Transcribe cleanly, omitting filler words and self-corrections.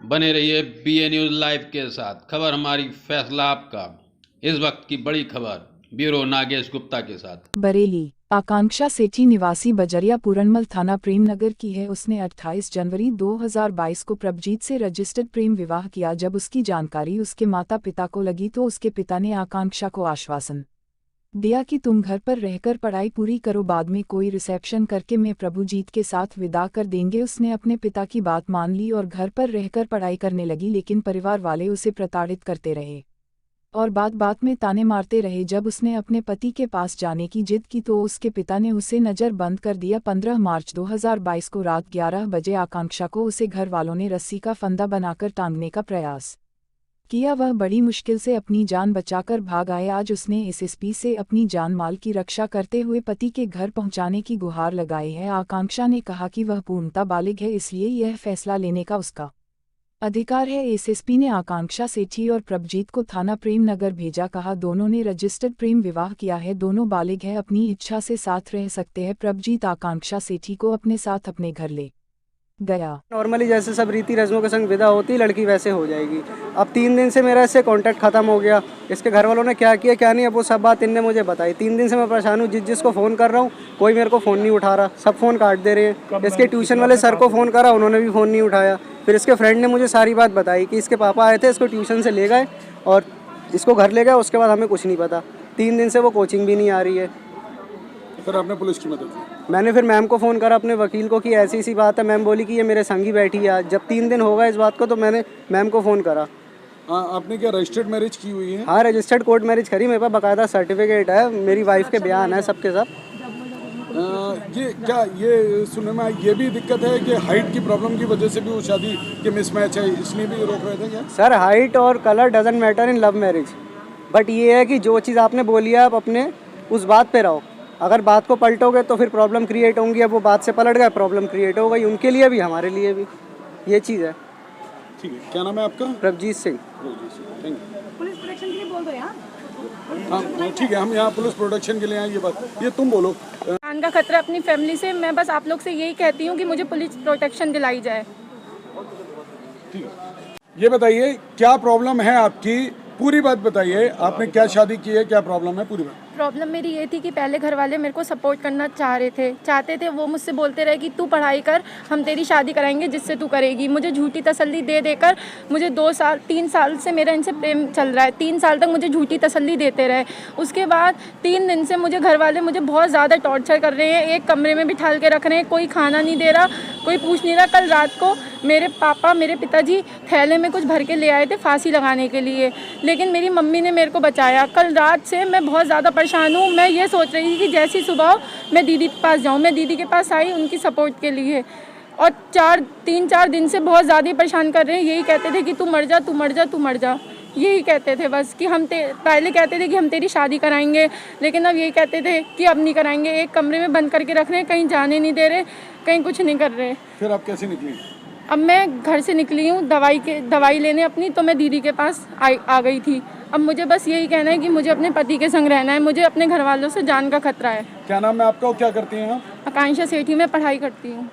बने रहिए BA news live के साथ। खबर हमारी, फैसला आपका। इस वक्त की बड़ी खबर ब्यूरो नागेश गुप्ता के साथ। बरेली, आकांक्षा सेठी निवासी बजरिया पूरनमल थाना प्रेमनगर की है। उसने 28 जनवरी 2022 को प्रभजीत से रजिस्टर्ड प्रेम विवाह किया। जब उसकी जानकारी उसके माता पिता को लगी तो उसके पिता ने आकांक्षा को आश्वासन दिया कि तुम घर पर रहकर पढ़ाई पूरी करो, बाद में कोई रिसेप्शन करके मैं प्रभुजीत के साथ विदा कर देंगे। उसने अपने पिता की बात मान ली और घर पर रहकर पढ़ाई करने लगी, लेकिन परिवार वाले उसे प्रताड़ित करते रहे और बात बात में ताने मारते रहे। जब उसने अपने पति के पास जाने की जिद की तो उसके पिता ने उसे नज़र बंद कर दिया। 15 मार्च 2022 को रात 11 बजे आकांक्षा को उसे घर वालों ने रस्सी का फंदा बनाकर टांगने का प्रयास किया। वह बड़ी मुश्किल से अपनी जान बचाकर भाग आए। आज उसने SSP से अपनी जान माल की रक्षा करते हुए पति के घर पहुंचाने की गुहार लगाई है। आकांक्षा ने कहा कि वह पूर्णतः बालिग है, इसलिए यह फैसला लेने का उसका अधिकार है। SSP ने आकांक्षा सेठी और प्रभजीत को थाना प्रेमनगर भेजा। कहा दोनों ने रजिस्टर्ड प्रेम विवाह किया है, दोनों बालिग है, अपनी इच्छा से साथ रह सकते हैं। प्रभजीत आकांक्षा सेठी को अपने साथ अपने घर ले गया। नॉर्मली जैसे सब रीति रस्मों के संग विदा होती लड़की वैसे हो जाएगी। अब 3 दिन से मेरा इससे कांटेक्ट खत्म हो गया। इसके घर वालों ने क्या किया क्या नहीं, अब वो सब बात इनने मुझे बताई। 3 दिन से मैं परेशान हूँ, जिसको फ़ोन कर रहा हूँ कोई मेरे को फ़ोन नहीं उठा रहा, सब फ़ोन काट दे रहे हैं। इसके ट्यूशन वाले सर को फ़ोन करा, उन्होंने भी फ़ोन नहीं उठाया। फिर इसके फ्रेंड ने मुझे सारी बात बताई कि इसके पापा आए थे, इसको ट्यूशन से ले गए और इसको घर ले गए, उसके बाद हमें कुछ नहीं पता। 3 दिन से वो कोचिंग भी नहीं आ रही है। फिर आपने पुलिस की मदद ली? मैंने फिर मैम को फ़ोन करा, अपने वकील को, कि ऐसी सी बात है। मैम बोली कि ये मेरे संग ही बैठी है। जब 3 दिन हो गए इस बात को तो मैंने मैम को फ़ोन करा। आपने क्या रजिस्टर्ड मैरिज की हुई है? हाँ, रजिस्टर्ड कोर्ट मैरिज करी, मेरे पास बाकायदा सर्टिफिकेट है, मेरी वाइफ के बयान है सबके सब। ये क्या ये सुनने में ये भी दिक्कत है कि हाइट की प्रॉब्लम की वजह से भी वो शादी के मिसमैच है, इसलिए भी रोक रहे थे क्या? सर, हाइट और colour doesn't matter in love marriage, but ये है कि जो चीज़ आपने बोली है आप अपने उस बात पे रहो। अगर बात को पलटोगे तो फिर प्रॉब्लम क्रिएट होंगी। अब वो बात से पलट गए, प्रॉब्लम क्रिएट हो गई, उनके लिए भी हमारे लिए भी। ये चीज़ है। ठीक है, क्या नाम है आपका? Prabhjeet Singh. Thank you. Police protection के लिए बोल दो यार। हाँ ठीक है, हम यहाँ पुलिस प्रोटेक्शन के लिए आए। ये बात ये तुम बोलो। जान का खतरा अपनी फैमिली से, मैं बस आप लोग से यही कहती हूँ कि मुझे पुलिस प्रोटेक्शन दिलाई जाए। ठीक है, ये बताइए क्या प्रॉब्लम है आपकी, पूरी बात बताइए। आपने क्या शादी की है, क्या प्रॉब्लम है, पूरी बात। प्रॉब्लम मेरी ये थी कि पहले घर वाले मेरे को सपोर्ट करना चाहते थे। वो मुझसे बोलते रहे कि तू पढ़ाई कर, हम तेरी शादी कराएंगे जिससे तू करेगी। मुझे झूठी तसल्ली दे देकर मुझे 3 साल से मेरा इनसे प्रेम चल रहा है। 3 साल तक मुझे झूठी तसल्ली देते रहे। उसके बाद 3 दिन से मुझे घर वाले मुझे बहुत ज़्यादा टॉर्चर कर रहे हैं। एक कमरे में बिठा के रख रहे हैं, कोई खाना नहीं दे रहा, कोई पूछ नहीं रहा। कल रात को मेरे पिताजी थैले में कुछ भर के ले आए थे फांसी लगाने के लिए, लेकिन मेरी मम्मी ने मेरे को बचाया। कल रात से मैं बहुत ज़्यादा परेशान हूँ। मैं ये सोच रही थी कि जैसी सुबह मैं दीदी के पास जाऊँ। मैं दीदी के पास आई उनकी सपोर्ट के लिए, और 3-4 दिन से बहुत ज़्यादा परेशान कर रहे हैं। यही कहते थे कि तू मर जा, तू मर जा, तू मर जा। यही कहते थे बस कि पहले कहते थे कि हम तेरी शादी कराएंगे, लेकिन अब यही कहते थे कि अब नहीं कराएंगे। एक कमरे में बंद करके रख रहे हैं, कहीं जाने नहीं दे रहे, कहीं कुछ नहीं कर रहे। फिर आप कैसे निकली? अब मैं घर से निकली हूँ दवाई लेने अपनी, तो मैं दीदी के पास आ गई थी। अब मुझे बस यही कहना है कि मुझे अपने पति के संग रहना है। मुझे अपने घर वालों से जान का खतरा है। क्या नाम है आपका और क्या करती हैं आप? आकांक्षा सेठी, मैं पढ़ाई करती हूँ।